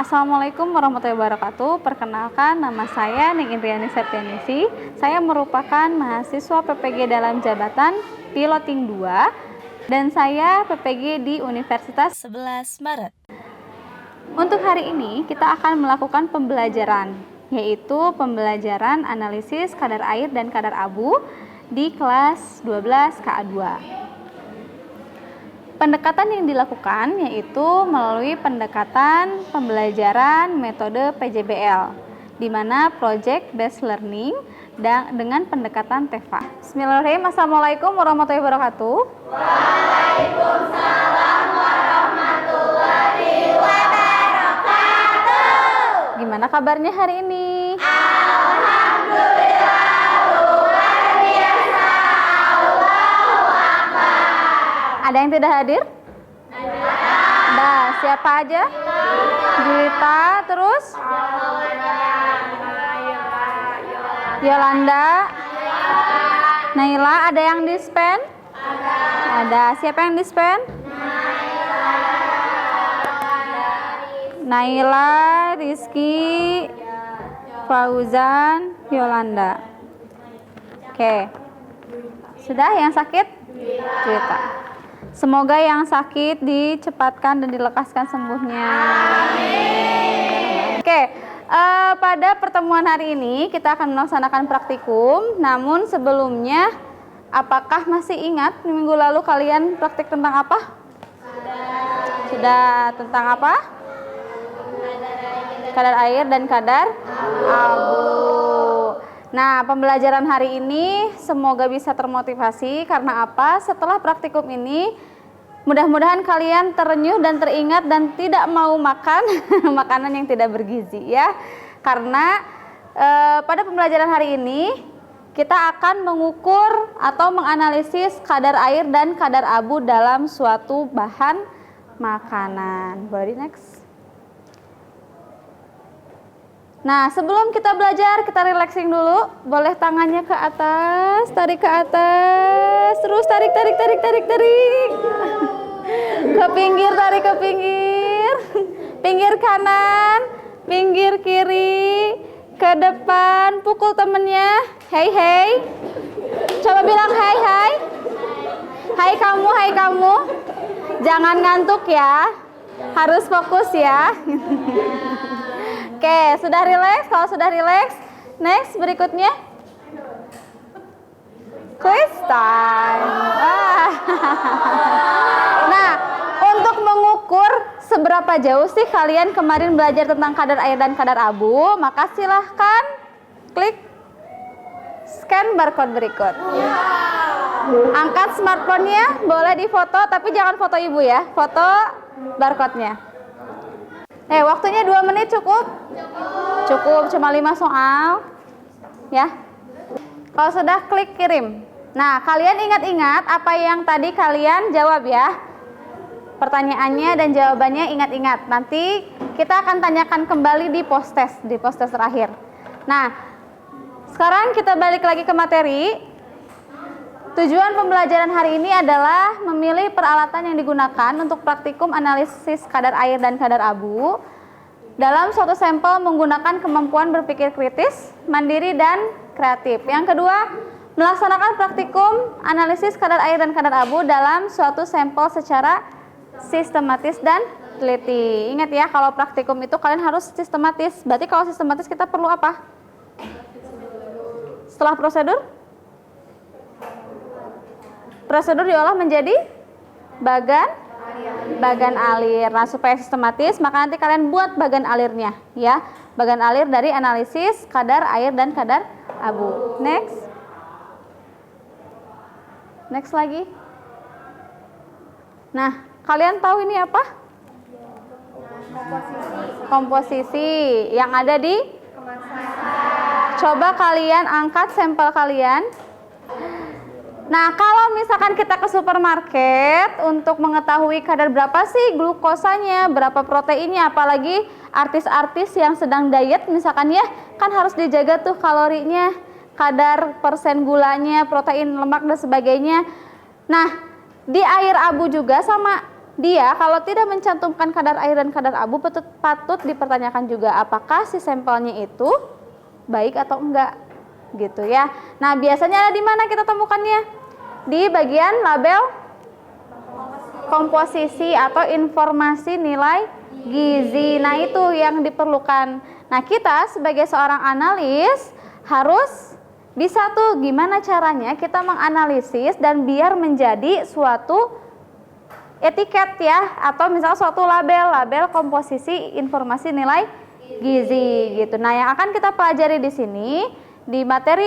Assalamualaikum warahmatullahi wabarakatuh. Perkenalkan, nama saya Ning Indriani Septianisi. Saya merupakan mahasiswa PPG dalam jabatan Piloting 2 dan saya PPG di Universitas 11 Maret. Untuk hari ini kita akan melakukan pembelajaran, yaitu pembelajaran analisis kadar air dan kadar abu di kelas 12 KA2. Pendekatan yang dilakukan yaitu melalui pendekatan pembelajaran metode PJBL, di mana Project Based Learning dengan pendekatan TEFA. Bismillahirrahmanirrahim. Assalamualaikum warahmatullahi wabarakatuh. Waalaikumsalam warahmatullahi wabarakatuh. Gimana kabarnya hari ini? Alhamdulillah luar biasa. Allahu Akbar. Ada yang tidak hadir? Ada. Siapa aja? Juwita, terus? Yolanda, Naila. Ada yang dispen? Ada. Siapa yang dispen? Naila, Rizky, Fauzan, Yolanda. Oke. Sudah yang sakit? Juwita. Semoga yang sakit dicepatkan dan dilekaskan sembuhnya. Oke, pada pertemuan hari ini kita akan melaksanakan praktikum. Namun sebelumnya, apakah masih ingat minggu lalu kalian praktik tentang apa? Sudah. Tentang apa? Kadar air dan kadar abu. Nah, pembelajaran hari ini semoga bisa termotivasi karena apa? Setelah praktikum ini, mudah-mudahan kalian terenyuh dan teringat dan tidak mau makan makanan yang tidak bergizi ya. Karena pada pembelajaran hari ini kita akan mengukur atau menganalisis kadar air dan kadar abu dalam suatu bahan makanan. Boleh next. Nah, sebelum kita belajar, kita relaxing dulu. Boleh tangannya ke atas, tarik ke atas, terus tarik. Ke pinggir, tarik ke pinggir. Pinggir kanan, pinggir kiri, ke depan, pukul temennya. Hey. Coba bilang hai. Hai kamu. Jangan ngantuk ya. Harus fokus ya. Oke, sudah rileks? Kalau sudah rileks, next berikutnya quiz time. Nah, untuk mengukur seberapa jauh sih kalian kemarin belajar tentang kadar air dan kadar abu, maka silahkan klik scan barcode berikut. Angkat smartphone-nya, boleh difoto, tapi jangan foto ibu ya, foto barcode-nya. Waktunya 2 menit cukup? Cukup, cuma 5 soal ya. Kalau sudah klik kirim. Nah, kalian ingat-ingat apa yang tadi kalian jawab ya. Pertanyaannya dan jawabannya ingat-ingat. Nanti kita akan tanyakan kembali di post test terakhir. Nah, sekarang kita balik lagi ke materi. Tujuan pembelajaran hari ini adalah memilih peralatan yang digunakan untuk praktikum analisis kadar air dan kadar abu dalam suatu sampel menggunakan kemampuan berpikir kritis, mandiri, dan kreatif. Yang kedua, melaksanakan praktikum analisis kadar air dan kadar abu dalam suatu sampel secara sistematis dan teliti. Ingat ya, kalau praktikum itu kalian harus sistematis. Berarti kalau sistematis kita perlu apa? Setelah prosedur diolah menjadi bagan alir. Nah, supaya sistematis, maka nanti kalian buat bagan alirnya ya. Bagan alir dari analisis kadar air dan kadar abu. Next lagi. Nah, kalian tahu ini apa? Komposisi yang ada di kemasan. Coba kalian angkat sampel kalian. Nah, kalau misalkan kita ke supermarket untuk mengetahui kadar berapa sih glukosanya, berapa proteinnya, apalagi artis-artis yang sedang diet misalkan ya, kan harus dijaga tuh kalorinya, kadar persen gulanya, protein, lemak dan sebagainya. Nah, di air abu juga sama. dia kalau tidak mencantumkan kadar air dan kadar abu patut dipertanyakan juga apakah si sampelnya itu baik atau enggak gitu ya. Nah, biasanya ada di mana kita temukannya? Di bagian label komposisi atau informasi nilai gizi. Nah, itu yang diperlukan. Nah, kita sebagai seorang analis harus bisa tuh gimana caranya kita menganalisis dan biar menjadi suatu etiket ya, atau misalnya suatu label komposisi informasi nilai gizi gitu. Nah, yang akan kita pelajari di sini di materi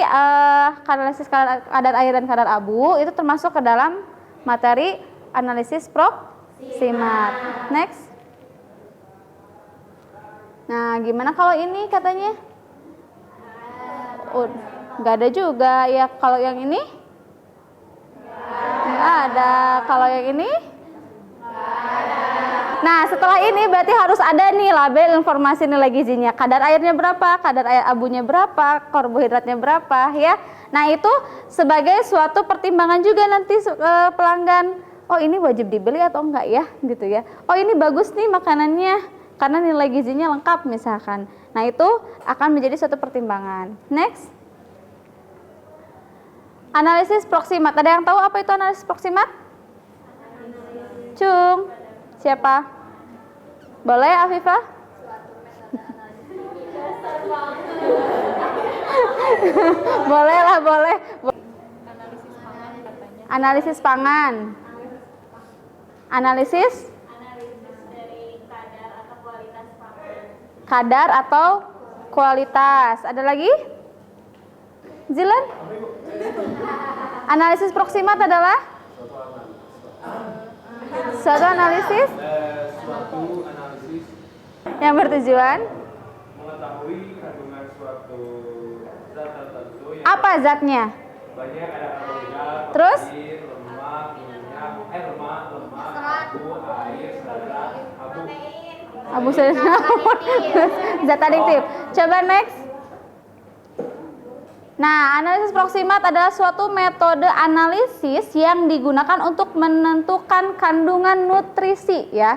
analisis kadar air dan kadar abu itu termasuk ke dalam materi analisis proksimat. Next. Nah, gimana kalau ini katanya? Nggak ada juga ya. Kalau yang ini? Nggak ada. Kalau yang ini? Nah, setelah ini berarti harus ada nih label informasi nilai gizinya. Kadar airnya berapa, kadar air abunya berapa, karbohidratnya berapa ya. Nah, itu sebagai suatu pertimbangan juga nanti pelanggan. Oh, ini wajib dibeli atau enggak ya gitu ya. Oh, ini bagus nih makanannya karena nilai gizinya lengkap misalkan. Nah, itu akan menjadi suatu pertimbangan. Next. Analisis proksimat. Ada yang tahu apa itu analisis proksimat? Cung. Siapa? Boleh, Afifah? Boleh lah, boleh. Analisis pangan. Analisis dari kadar atau kualitas pangan. Kadar atau kualitas. Ada lagi? Zilan? Analisis proksimat adalah? Suatu analisis yang bertujuan mengetahui kandungan suatu zat tertentu yang apa zatnya? banyak ada karbohidrat, Terus? protein, lemak, minyak, abu, air, serat, Abu zat adiktif. Coba next. Nah, analisis proksimat adalah suatu metode analisis yang digunakan untuk menentukan kandungan nutrisi ya.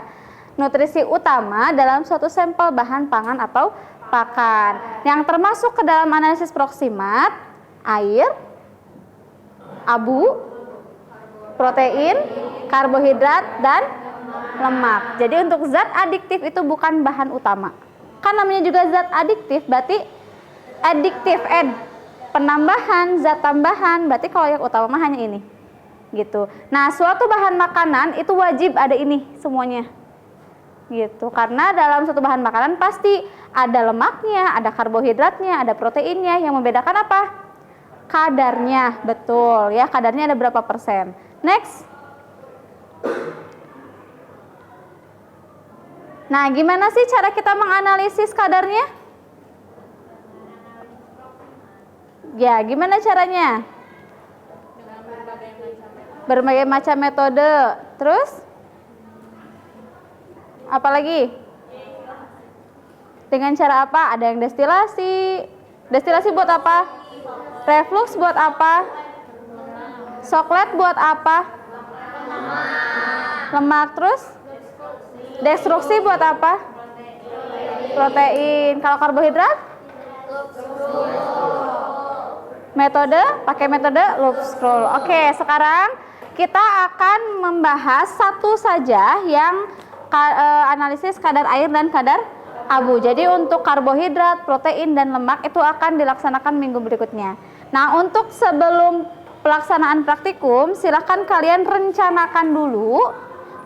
Nutrisi utama dalam suatu sampel bahan pangan atau pakan. Yang termasuk ke dalam analisis proksimat, air, abu, protein, karbohidrat, dan lemak. Jadi untuk zat adiktif itu bukan bahan utama. Kan namanya juga zat adiktif, berarti adiktif penambahan, zat tambahan, berarti kalau yang utama hanya ini gitu. Nah, suatu bahan makanan itu wajib ada ini semuanya gitu, karena dalam suatu bahan makanan pasti ada lemaknya, ada karbohidratnya, ada proteinnya. Yang membedakan apa? Kadarnya. Betul ya, kadarnya ada berapa persen. Next. Nah, gimana sih cara kita menganalisis kadarnya? Ya, gimana caranya? Berbagai macam metode. Terus? Apalagi? Dengan cara apa? Ada yang destilasi. Destilasi buat apa? Reflux buat apa? Soklet buat apa? Lemak. Terus? Destruksi buat apa? Protein. Kalau karbohidrat? Metode, pakai metode loop scroll. Oke, sekarang kita akan membahas satu saja yang analisis kadar air dan kadar abu. Jadi untuk karbohidrat, protein, dan lemak itu akan dilaksanakan minggu berikutnya. Nah, untuk sebelum pelaksanaan praktikum, silahkan kalian rencanakan dulu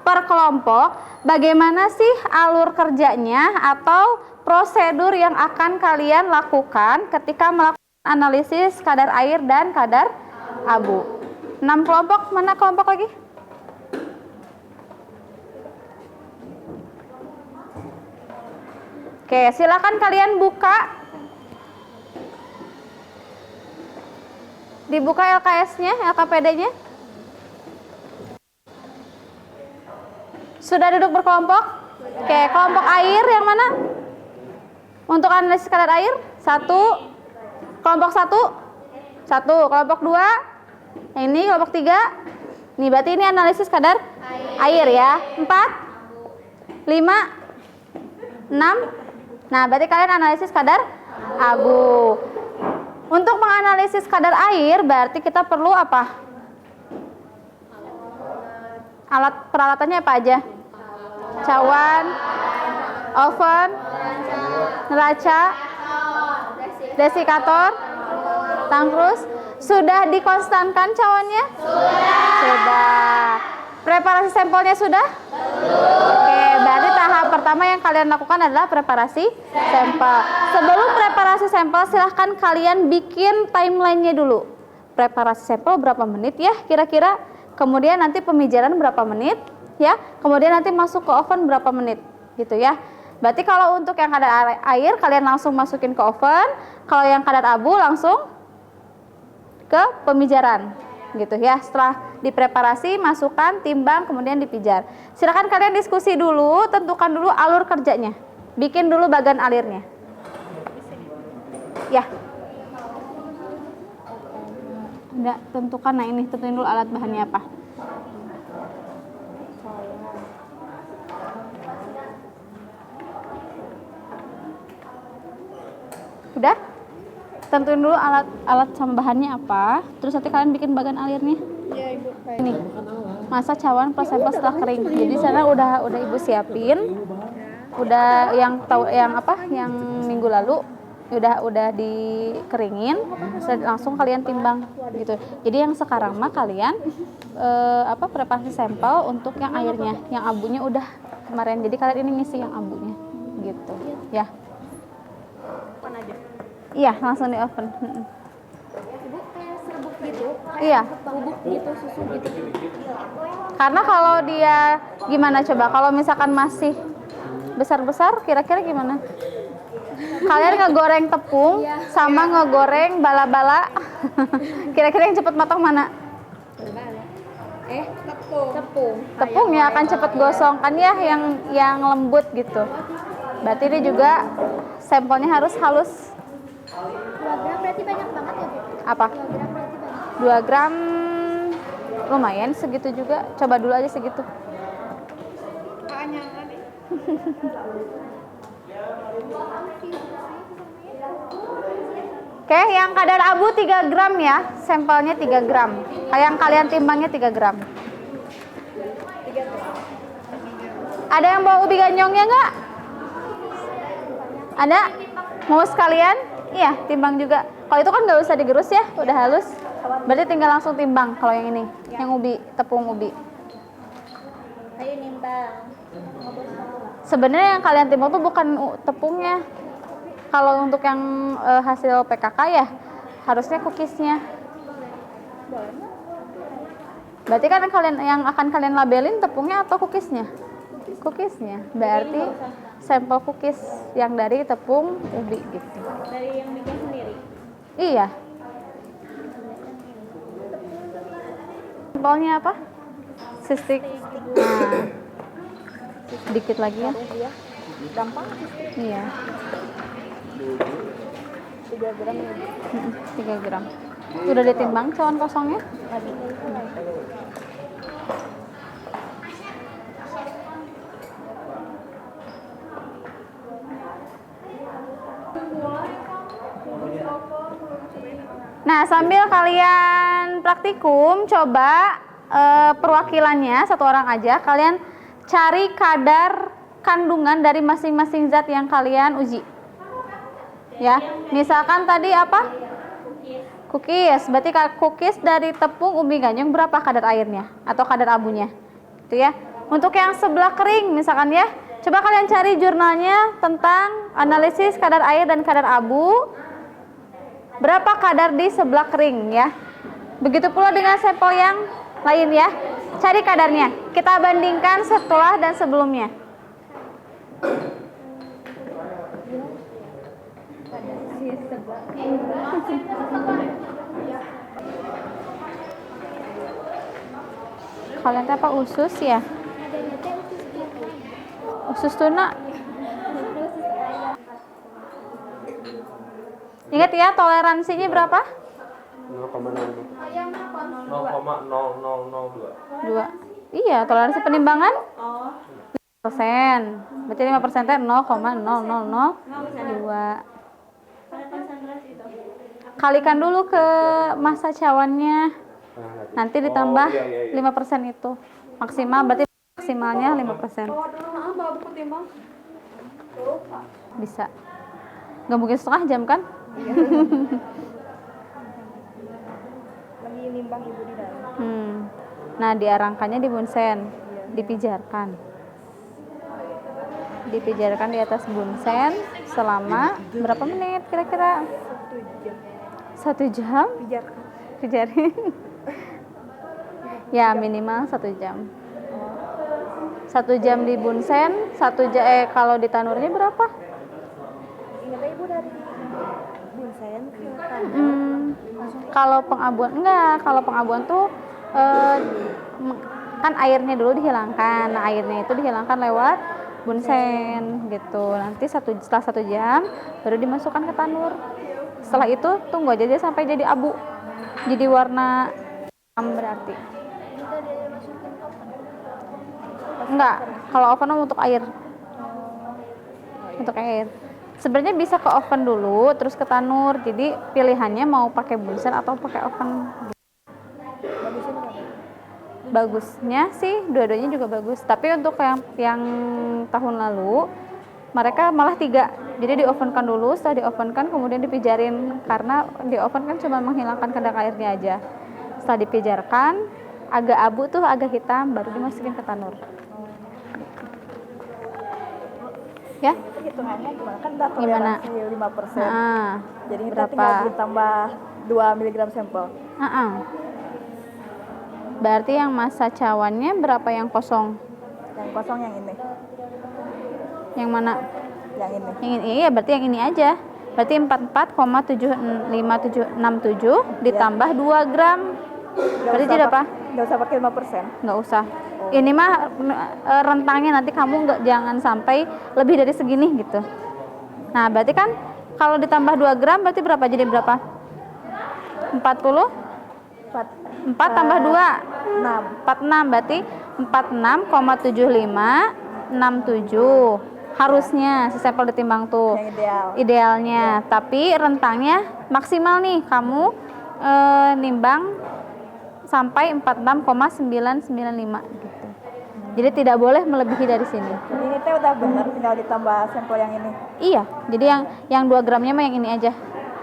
per kelompok bagaimana sih alur kerjanya atau prosedur yang akan kalian lakukan ketika melakukan analisis kadar air dan kadar abu. 6 kelompok, mana kelompok lagi? Oke, silakan kalian buka. Dibuka LKS-nya, LKPD-nya. Sudah duduk berkelompok? Oke, kelompok air yang mana? Untuk analisis kadar air, 1. Kelompok 1, kelompok 2, ini kelompok 3. Nih berarti ini analisis kadar Air ya. 4, 5, 6. Nah, berarti kalian analisis kadar abu. Untuk menganalisis kadar air, berarti kita perlu apa? Alat peralatannya apa aja? Cawan, oven, neraca, desikator, tangkrus. Sudah dikonstankan cawannya? Sudah. Preparasi sampelnya sudah? Oke, berarti tahap pertama yang kalian lakukan adalah preparasi sampel. Sebelum preparasi sampel, silahkan kalian bikin timelinenya dulu. Preparasi sampel berapa menit ya kira-kira? Kemudian nanti pemijaran berapa menit ya? Kemudian nanti masuk ke oven berapa menit gitu ya. Berarti kalau untuk yang kadar air kalian langsung masukin ke oven, kalau yang kadar abu langsung ke pemijaran gitu ya. Setelah dipreparasi, masukkan, timbang, kemudian dipijar. Silakan kalian diskusi dulu, tentukan dulu alur kerjanya. Bikin dulu bagan alirnya. Ya. Enggak, tentukan. Nah ini, tentuin dulu alat bahannya apa. Udah? Tentuin dulu alat sama bahannya apa. Terus nanti kalian bikin bagan alirnya. Iya, Ibu. Ini. Masak cawan plus sampel setelah kering. Jadi sana udah Ibu siapin. Udah yang minggu lalu udah dikeringin, langsung kalian timbang gitu. Jadi yang sekarang mah kalian preparasi sampel untuk yang airnya, yang abunya udah kemarin. Jadi kalian ini ngisi yang abunya gitu ya. Iya, langsung di oven. Ibu kayak serbuk gitu. Iya. Bubuk gitu, susu gitu. Karena kalau dia gimana coba? Kalau misalkan masih besar-besar, kira-kira gimana? Kalian ngegoreng tepung sama ngegoreng bala-bala. Kira-kira yang cepat matang mana? Tepung. Tepungnya akan cepat gosong kan ya, yang lembut gitu. Berarti ini juga sampelnya harus halus. 2 gram berarti banyak banget ya, Bu? Apa? 2 gram berarti banyak. 2 gram lumayan segitu juga. Coba dulu aja segitu. Oke, yang kadar abu 3 gram ya. Sampelnya 3 gram. Yang kalian timbangnya 3 gram. Ada yang bawa ubi ganyongnya nggak? Ada? Mau sekalian? Iya, timbang juga. Kalau itu kan nggak usah digerus ya, udah halus. Berarti tinggal langsung timbang kalau yang ini, yang ubi, tepung ubi. Ayo nimbang. Sebenarnya yang kalian timbang tuh bukan tepungnya. Kalau untuk yang hasil PKK ya, harusnya cookiesnya. Berarti kan yang akan kalian labelin tepungnya atau cookiesnya? Cookiesnya. Berarti sampel cookies yang dari tepung ubi gitu. Dari yang bikin sendiri. Iya. Sampelnya apa? Sistik. Nah, sedikit lagi ya. Gampang. Iya. 3 gram ya, Bu. 3 gram. Udah ditimbang cawan kosongnya? Nah, sambil kalian praktikum, coba perwakilannya satu orang aja, kalian cari kadar kandungan dari masing-masing zat yang kalian uji. Ya, misalkan tadi apa? Cookies. Berarti cookies dari tepung ubi ganyong berapa kadar airnya atau kadar abunya? Itu ya. Untuk yang sebelah kering misalkan ya, coba kalian cari jurnalnya tentang analisis kadar air dan kadar abu. Berapa kadar di sebelah kering ya. Begitu pula dengan sampel yang lain ya. Cari kadarnya. Kita bandingkan setelah dan sebelumnya. Kalian apa usus ya? Usus tuna. Ingat ya, toleransinya berapa? 0,0002. 2. Iya, toleransi penimbangan Oh. persen. Berarti 5% teh 0,0002. Pada konsentrasi itu. Kalikan dulu ke massa cawannya. Nanti ditambah 5% itu. Maksimal berarti maksimalnya 5%. Bawa buku timbang. Bisa. Nggak mungkin setengah jam kan? Lagi nimbang ibu di dalam. Nah, diarangkannya di bunsen, dipijarkan. Dipijarkan di atas bunsen selama berapa menit kira-kira? 1 jam? Pijarkan. Pijarin. Ya, minimal 1 jam. 1 jam di bunsen, kalau di tanurnya berapa? Ingat ibu dari bunsen ke tanah. Kalau pengabuan enggak, kalau pengabuan tuh kan airnya dulu dihilangkan. Nah, airnya itu dihilangkan lewat bunsen gitu. Nanti setelah 1 jam baru dimasukkan ke tanur. Setelah itu tunggu aja dia sampai jadi abu. Jadi warna hitam berarti. Enggak, kalau oven untuk air. Untuk air. Sebenarnya bisa ke oven dulu terus ke tanur. Jadi pilihannya mau pakai bunsen atau pakai oven. Bagusnya sih dua-duanya juga bagus. Tapi untuk yang tahun lalu mereka malah 3. Jadi di ovenkan dulu, setelah di ovenkan kemudian dipijarin karena di oven kan cuma menghilangkan kadar airnya aja. Setelah dipijarkan agak abu tuh agak hitam baru dimasukin ke tanur. Ya? Hitungannya gimana? Kan udah Gimana? toleransi 5%. Nah, Jadi kita berapa? tinggal ditambah 2 mg sampel. Berarti yang massa cawannya berapa yang kosong? Yang kosong yang ini. Yang mana? Yang ini. Yang ini, iya berarti yang ini aja. Berarti 44,5767 ditambah 2 gram. Berarti jadi apa? Nggak usah pakai 5%. Nggak usah. Ini mah rentangnya nanti kamu jangan sampai lebih dari segini gitu. Nah, berarti kan kalau ditambah 2 gram berarti berapa? Jadi berapa? 40? 4 tambah 2? 46. Berarti 46,7567. Harusnya si sampel ditimbang tuh. Yang ideal. Idealnya. Tapi rentangnya maksimal nih. Kamu nimbang sampai 46,995 gitu. Jadi tidak boleh melebihi dari sini. Jadi ini teh udah benar, tinggal ditambah sampel yang ini. Iya, jadi yang 2 gramnya mah yang ini aja.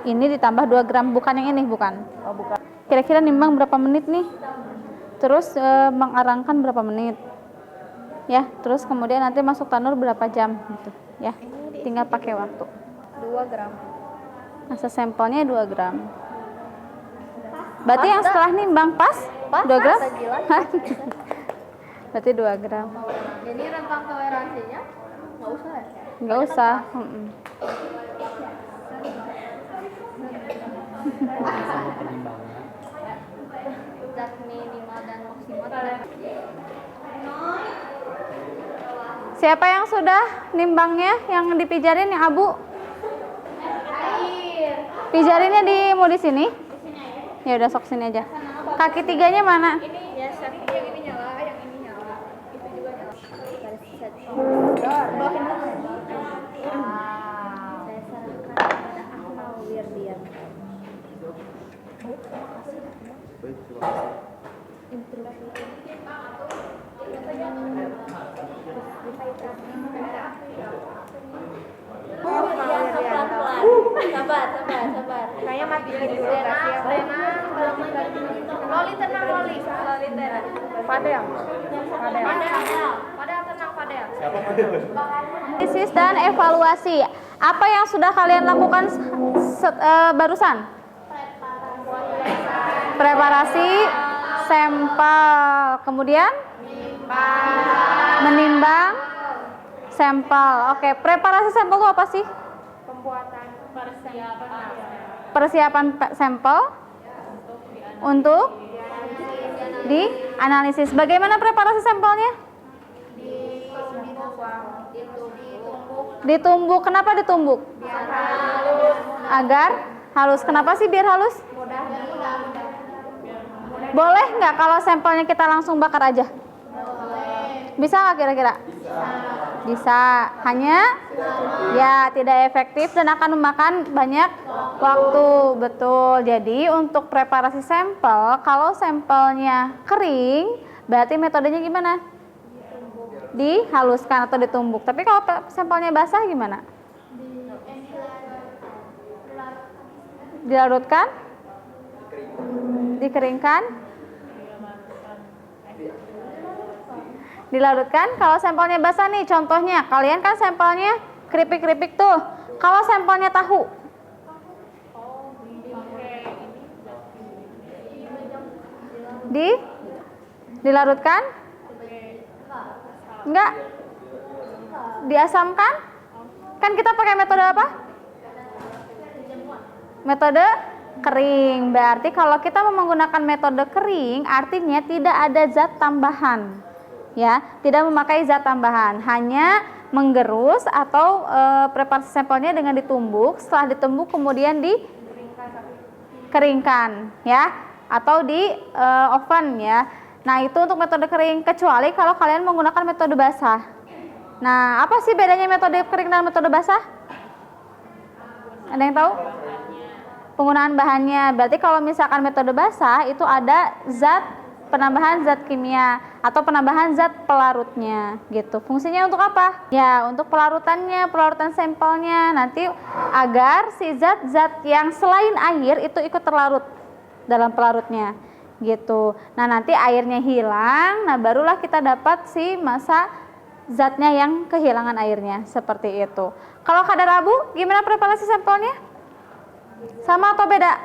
Ini ditambah 2 gram, bukan yang ini, bukan. Oh, bukan. Kira-kira nimbang berapa menit nih? Terus mengarangkan berapa menit? Ya, terus kemudian nanti masuk tanur berapa jam gitu, ya. Tinggal pakai waktu. 2 gram. Masa sampelnya 2 gram. Berarti yang setelah nimbang pas 2 gram? Berarti 2 gram. Jadi rentang toleransinya nggak usah ya? Nggak usah. Zat minimal dan maksimal. Siapa yang sudah nimbangnya, yang dipijarin yang abu? Pijarinnya mau di sini? Ya udah sok sini aja. Kaki 3-nya mana? Ini ya, yang ini nyala, yang ini nyala. Itu juga nyala. Saya sarankan kepada Akmal Wirdian. Sabar. Saya matiin dulu kasih ya. Loli tenang, Loli tenang. Fadel tenang, Fadel. Analisis dan evaluasi. Apa yang sudah kalian lakukan barusan? Preparasi sampel, kemudian menimbang sampel. Oke, preparasi sampel itu apa sih? Pembuatan Persiapan sampel untuk dianalisis. Bagaimana preparasi sampelnya? Ditumbuk. Kenapa ditumbuk? Agar halus. Kenapa sih biar halus? Boleh nggak kalau sampelnya kita langsung bakar aja? Bisa nggak kira-kira? Bisa. Hanya ya tidak efektif dan akan memakan banyak waktu. Betul. Jadi untuk preparasi sampel, kalau sampelnya kering, berarti metodenya gimana? Dihaluskan atau ditumbuk. Tapi kalau sampelnya basah gimana? Dilarutkan? Dikeringkan? Dilarutkan. Kalau sampelnya basah nih, contohnya kalian kan sampelnya keripik-keripik tuh. Kalau sampelnya tahu, dilarutkan? Enggak? Diasamkan? Kan kita pakai metode apa? Metode kering. Berarti kalau kita menggunakan metode kering, artinya tidak ada zat tambahan. Ya, tidak memakai zat tambahan, hanya menggerus atau preparasi sampelnya dengan ditumbuk. Setelah ditumbuk kemudian dikeringkan, ya, atau di oven, ya. Nah, itu untuk metode kering, kecuali kalau kalian menggunakan metode basah. Nah, apa sih bedanya metode kering dan metode basah? Ada yang tahu? Penggunaan bahannya. Berarti kalau misalkan metode basah itu ada penambahan zat kimia atau penambahan zat pelarutnya gitu. Fungsinya untuk apa? Ya, untuk pelarutan sampelnya nanti agar si zat-zat yang selain air itu ikut terlarut dalam pelarutnya gitu. Nah, nanti airnya hilang, nah barulah kita dapat si masa zatnya yang kehilangan airnya, seperti itu. Kalau kadar abu, gimana preparasi sampelnya? Sama atau beda?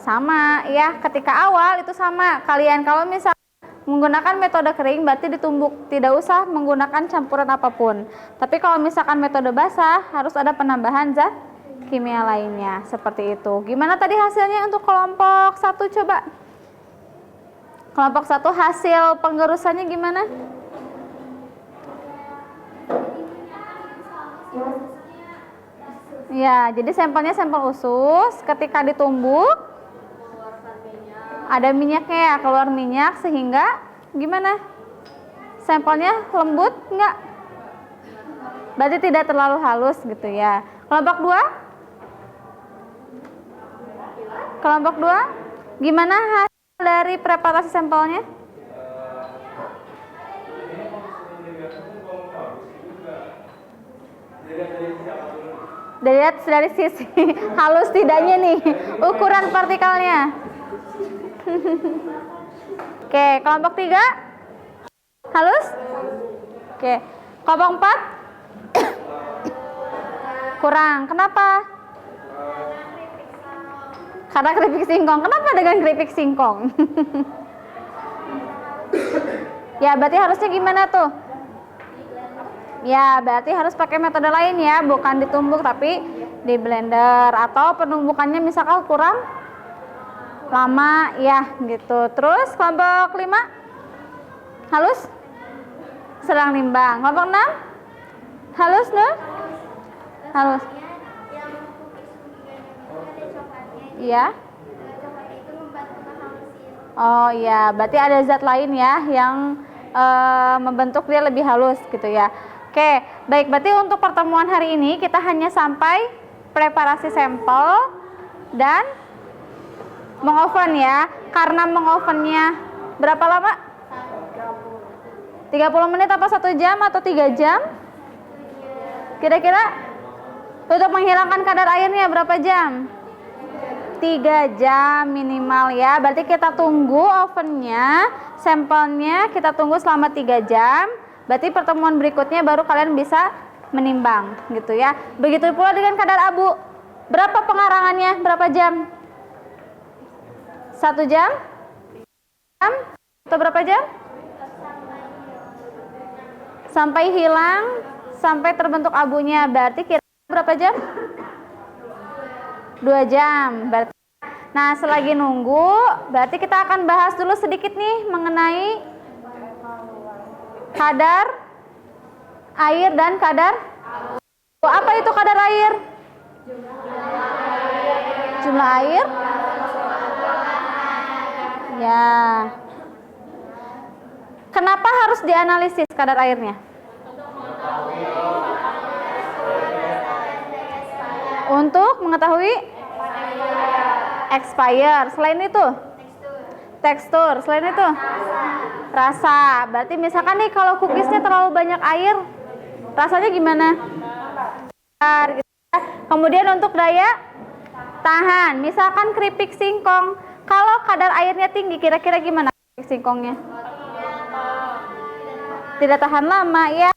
Sama, ya. Ketika awal itu sama. Kalian kalau misal menggunakan metode kering berarti ditumbuk, tidak usah menggunakan campuran apapun. Tapi kalau misalkan metode basah harus ada penambahan zat kimia lainnya, seperti itu. Gimana tadi hasilnya untuk kelompok 1 coba? Kelompok 1 hasil penggerusannya gimana? Ya, jadi sampelnya sampel usus, ketika ditumbuk ada minyaknya ya, keluar minyak sehingga gimana? Sampelnya lembut enggak? Berarti tidak terlalu halus gitu ya. Kelompok 2? Kelompok 2, gimana hasil dari preparasi sampelnya? Dilihat dari sisi halus tidaknya nih, ukuran partikelnya. Oke, kelompok 3 halus? Oke, kelompok 4 kurang. Kenapa? Karena keripik singkong. Kenapa dengan keripik singkong? Ya, berarti harusnya gimana tuh? Ya, berarti harus pakai metode lain ya, bukan ditumbuk tapi di blender, atau penumbukannya misalkan kurang lama ya gitu. Terus kelompok 5 halus? Sedang nimbang. Kelompok 6 halus noh? Halus. Iya. Oh iya, berarti ada zat lain ya yang membentuk dia lebih halus gitu ya. Oke, baik, berarti untuk pertemuan hari ini kita hanya sampai preparasi sampel dan mengoven ya. Karena mengovennya berapa lama? 30 menit apa 1 jam atau 3 jam? Kira-kira untuk menghilangkan kadar airnya berapa jam? 3 jam minimal ya. Berarti kita tunggu ovennya, sampelnya kita tunggu selama 3 jam. Berarti pertemuan berikutnya baru kalian bisa menimbang gitu ya. Begitu pula dengan kadar abu. Berapa pengarangannya? Berapa jam? 1 jam? Atau berapa jam? Sampai hilang, sampai terbentuk abunya. Berarti kira berapa jam? 2 jam. Berarti, nah, selagi nunggu, berarti kita akan bahas dulu sedikit nih mengenai kadar air dan kadar abu. Apa itu kadar air? Jumlah air? Ya. Kenapa harus dianalisis kadar airnya? Untuk mengetahui expired. Selain itu? Tekstur. Selain itu? Rasa. Berarti misalkan nih kalau cookiesnya terlalu banyak air, rasanya gimana? Kemudian untuk daya tahan. Misalkan keripik singkong, kalau kadar airnya tinggi, kira-kira gimana keripik singkongnya? Tidak tahan lama ya.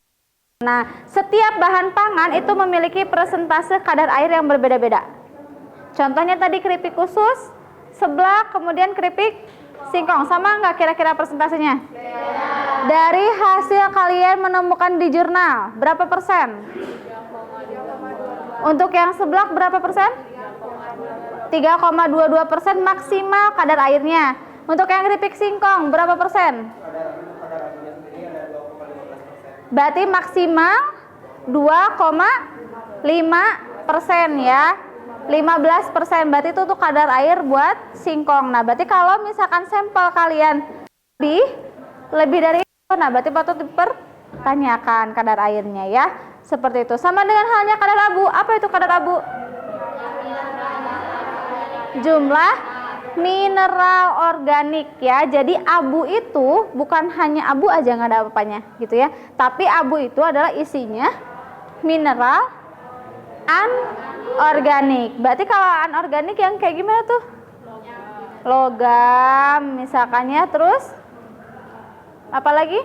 Nah, setiap bahan pangan itu memiliki persentase kadar air yang berbeda-beda. Contohnya tadi keripik usus, seblak, kemudian keripik singkong. Sama nggak kira-kira persentasenya? Dari hasil kalian menemukan di jurnal, berapa persen? Untuk yang seblak berapa persen? 3,22% maksimal kadar airnya. Untuk yang keripik singkong berapa persen? Berarti maksimal 2,5% ya. 15% berarti itu untuk kadar air buat singkong. Nah, berarti kalau misalkan sampel kalian lebih dari itu, nah berarti patut dipertanyakan kadar airnya ya. Seperti itu. Sama dengan halnya kadar abu. Apa itu kadar abu? Jumlah mineral organik ya. Jadi abu itu bukan hanya abu aja, nggak ada apa-apanya gitu ya. Tapi abu itu adalah isinya mineral anorganik. Berarti kalau anorganik yang kayak gimana tuh? Logam misalkannya, terus apa lagi?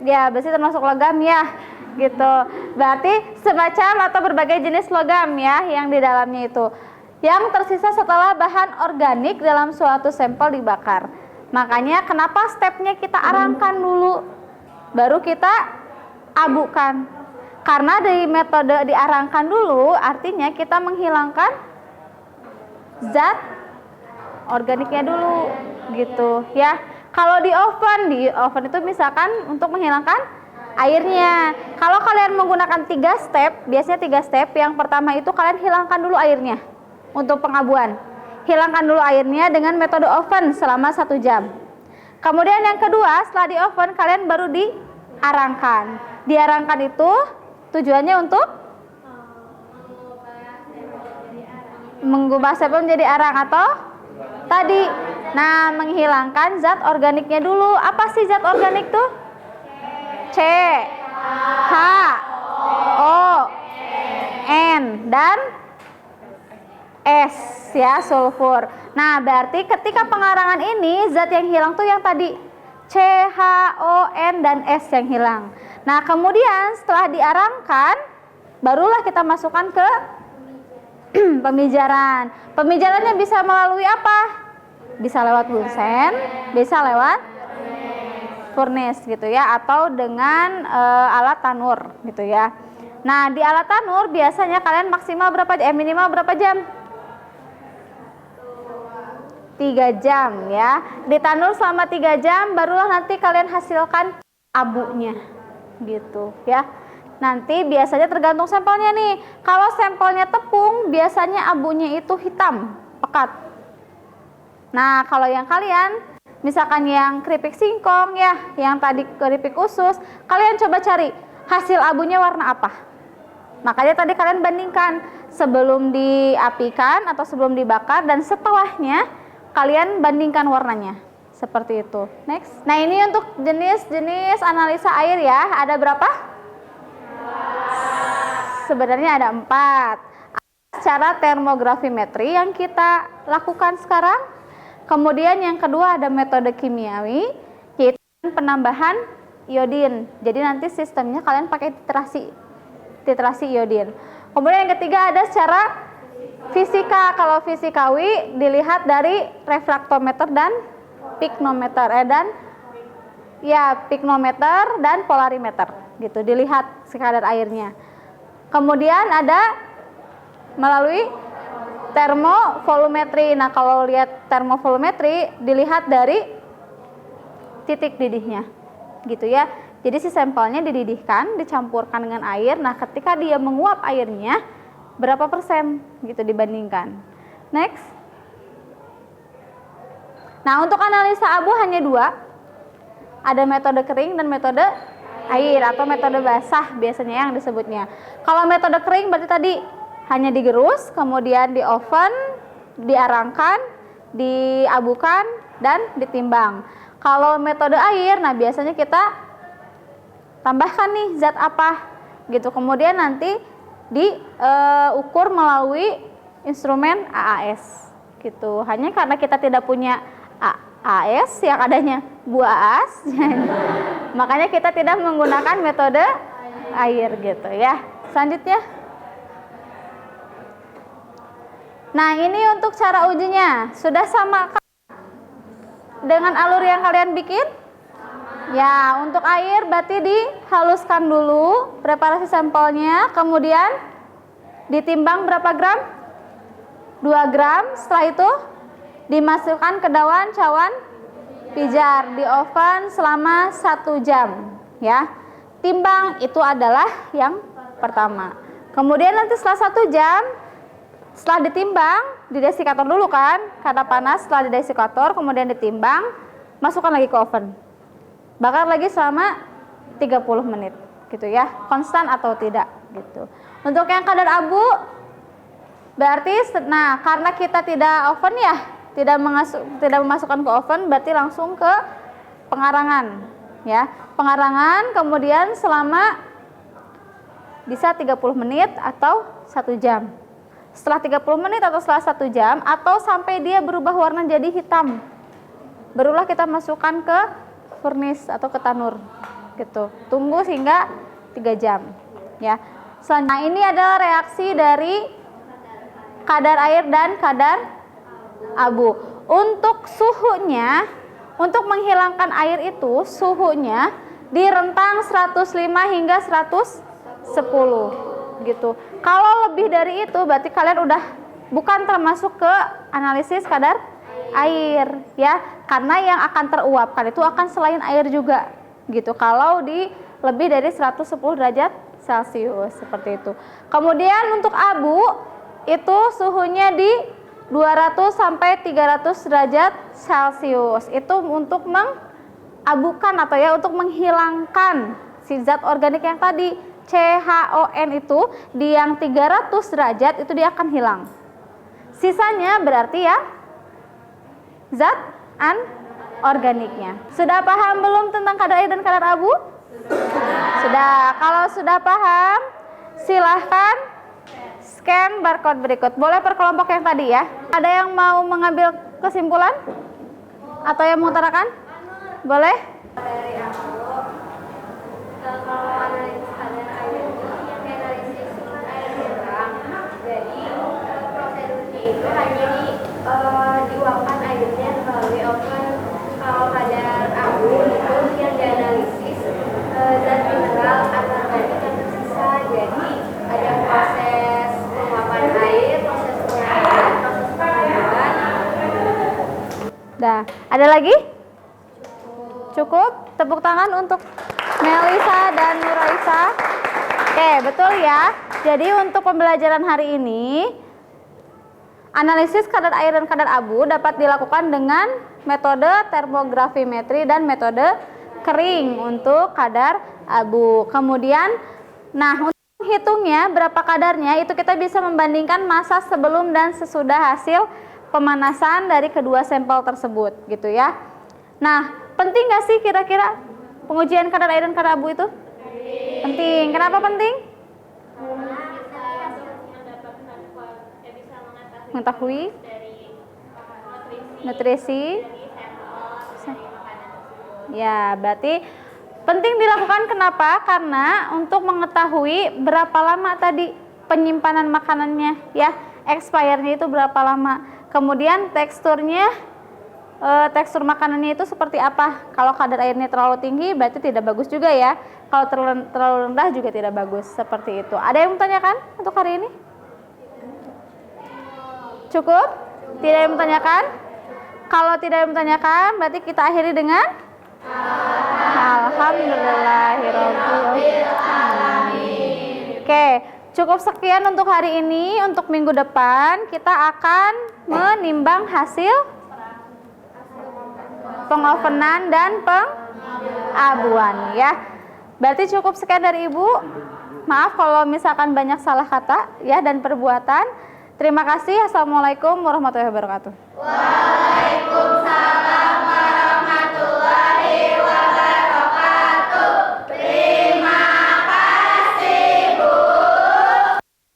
Ya, besi termasuk logam ya, gitu. Berarti semacam atau berbagai jenis logam ya yang di dalamnya itu. Yang tersisa setelah bahan organik dalam suatu sampel dibakar. Makanya kenapa stepnya kita arangkan dulu, baru kita abukan. Karena dari metode diarangkan dulu, artinya kita menghilangkan zat organiknya dulu, gitu ya. Kalau di oven itu misalkan untuk menghilangkan airnya. Kalau kalian menggunakan 3 step, biasanya 3 step. Yang pertama itu kalian hilangkan dulu airnya untuk pengabuan. Hilangkan dulu airnya dengan metode oven selama 1 jam. Kemudian yang kedua, setelah di oven kalian baru diarangkan. Diarangkan itu tujuannya untuk mengubah sampel menjadi arang atau tadi. Nah, menghilangkan zat organiknya dulu. Apa sih zat organik tuh? C, H, O, N, dan S ya, sulfur. Nah, berarti ketika pengarangan ini zat yang hilang tuh yang tadi C, H, O, N, dan S yang hilang. Nah, kemudian setelah diarangkan, barulah kita masukkan ke pemijaran. Pemijarannya bisa melalui apa? Bisa lewat bunsen, bisa lewat furnace gitu ya, atau dengan alat tanur gitu ya. Nah, di alat tanur biasanya kalian maksimal berapa minimal berapa jam? 3 jam ya. Ditanur selama 3 jam barulah nanti kalian hasilkan abunya gitu ya. Nanti biasanya tergantung sampelnya nih. Kalau sampelnya tepung biasanya abunya itu hitam, pekat. Nah, kalau yang kalian misalkan yang keripik singkong ya, yang tadi keripik usus, kalian coba cari hasil abunya warna apa. Makanya tadi kalian bandingkan sebelum diapikan atau sebelum dibakar dan setelahnya, kalian bandingkan warnanya. Seperti itu. Next. Nah, ini untuk jenis-jenis analisa air ya. Ada berapa? Sebenarnya ada 4. Cara termografimetri yang kita lakukan sekarang. Kemudian yang kedua ada metode kimiawi, yaitu penambahan iodin. Jadi nanti sistemnya kalian pakai titrasi iodin. Kemudian yang ketiga ada secara fisika. Kalau fisikawi dilihat dari refraktometer dan piknometer piknometer dan polarimeter gitu, dilihat kadar airnya. Kemudian ada melalui termovolumetri. Nah, kalau lihat termovolumetri dilihat dari titik didihnya gitu ya. Jadi si sampelnya dididihkan, dicampurkan dengan air. Nah, ketika dia menguap airnya berapa persen gitu dibandingkan. Next. Nah, untuk analisa abu hanya 2. Ada metode kering dan metode air atau metode basah biasanya yang disebutnya. Kalau metode kering berarti tadi hanya digerus, kemudian di oven, diarangkan, diabukan, dan ditimbang. Kalau metode air, nah biasanya kita tambahkan nih zat apa gitu. Kemudian nanti diukur melalui instrumen AAS gitu. Hanya karena kita tidak punya AAS yang adanya buah as, makanya kita tidak menggunakan metode air gitu ya. Selanjutnya, nah ini untuk cara ujinya sudah sama dengan alur yang kalian bikin? Ya, untuk air berarti dihaluskan dulu preparasi sampelnya, kemudian ditimbang berapa gram? 2 gram. Setelah itu dimasukkan ke daun cawan pijar di oven selama 1 jam ya. Timbang itu adalah yang pertama. Kemudian nanti setelah 1 jam, setelah ditimbang di desikator dulu kan, karena panas. Setelah di desikator kemudian ditimbang, masukkan lagi ke oven, bakar lagi selama 30 menit gitu ya, konstan atau tidak gitu. Untuk yang kadar abu berarti, nah karena kita tidak oven ya, tidak memasukkan ke oven, berarti langsung ke pengarangan ya. Pengarangan kemudian selama bisa 30 menit atau 1 jam. Setelah 30 menit atau setelah 1 jam atau sampai dia berubah warna jadi hitam, barulah kita masukkan ke furnace atau ke tanur gitu. Tunggu hingga 3 jam ya. Nah, ini adalah reaksi dari kadar air dan kadar abu. Untuk suhunya, untuk menghilangkan air itu suhunya di rentang 105 hingga 110 gitu. Kalau lebih dari itu berarti kalian udah bukan termasuk ke analisis kadar air ya, karena yang akan teruapkan itu akan selain air juga gitu. Kalau di lebih dari 110 derajat Celcius seperti itu. Kemudian untuk abu itu suhunya di 200 sampai 300 derajat Celcius. Itu untuk mengabukan atau ya untuk menghilangkan si zat organik yang tadi CHON itu di yang 300 derajat itu dia akan hilang. Sisanya berarti ya zat anorganiknya. Sudah paham belum tentang kadar air dan kadar abu? Sudah. Kalau sudah paham, silahkan scan barcode berikut. Boleh per kelompok yang tadi ya. Ada yang mau mengambil kesimpulan? Atau yang mengutarakan? Boleh? Dari aku, kalau analisis kadar air itu yang dianalisis air mineral. Jadi prosedurnya itu hanya diuapkan airnya melalui oven. Kalau kadar abu itu yang dianalisis zat mineral anorganik yang tersisa. Jadi ada proses penguapan air, proses pengabukan, proses pengabukan. Dah, ada lagi? Cukup? Tepuk tangan untuk Melisa dan Nuraisa. Oke, betul ya. Jadi untuk pembelajaran hari ini, analisis kadar air dan kadar abu dapat dilakukan dengan metode termografimetri dan metode kering untuk kadar abu. Kemudian, nah untuk menghitungnya berapa kadarnya itu kita bisa membandingkan masa sebelum dan sesudah hasil pemanasan dari kedua sampel tersebut gitu ya. Nah, penting nggak sih kira-kira pengujian kadar air dan kadar abu itu? Penting. Kenapa penting? Mengetahui nutrisi. Ya, berarti penting dilakukan kenapa? Karena untuk mengetahui berapa lama tadi penyimpanan makanannya ya, expire-nya itu berapa lama. Kemudian teksturnya, tekstur makanannya itu seperti apa. Kalau kadar airnya terlalu tinggi berarti tidak bagus juga ya. Kalau terlalu rendah juga tidak bagus, seperti itu. Ada yang menanyakan untuk hari ini? Cukup? Tidak ada yang menanyakan? Kalau tidak ada yang menanyakan berarti kita akhiri dengan Alhamdulillahirobbil alamin. Oke, cukup sekian untuk hari ini. Untuk minggu depan kita akan menimbang hasil pengovenan dan abuan ya. Berarti cukup sekian dari Ibu. Maaf kalau misalkan banyak salah kata ya dan perbuatan. Terima kasih. Assalamualaikum warahmatullahi wabarakatuh. Waalaikumsalam.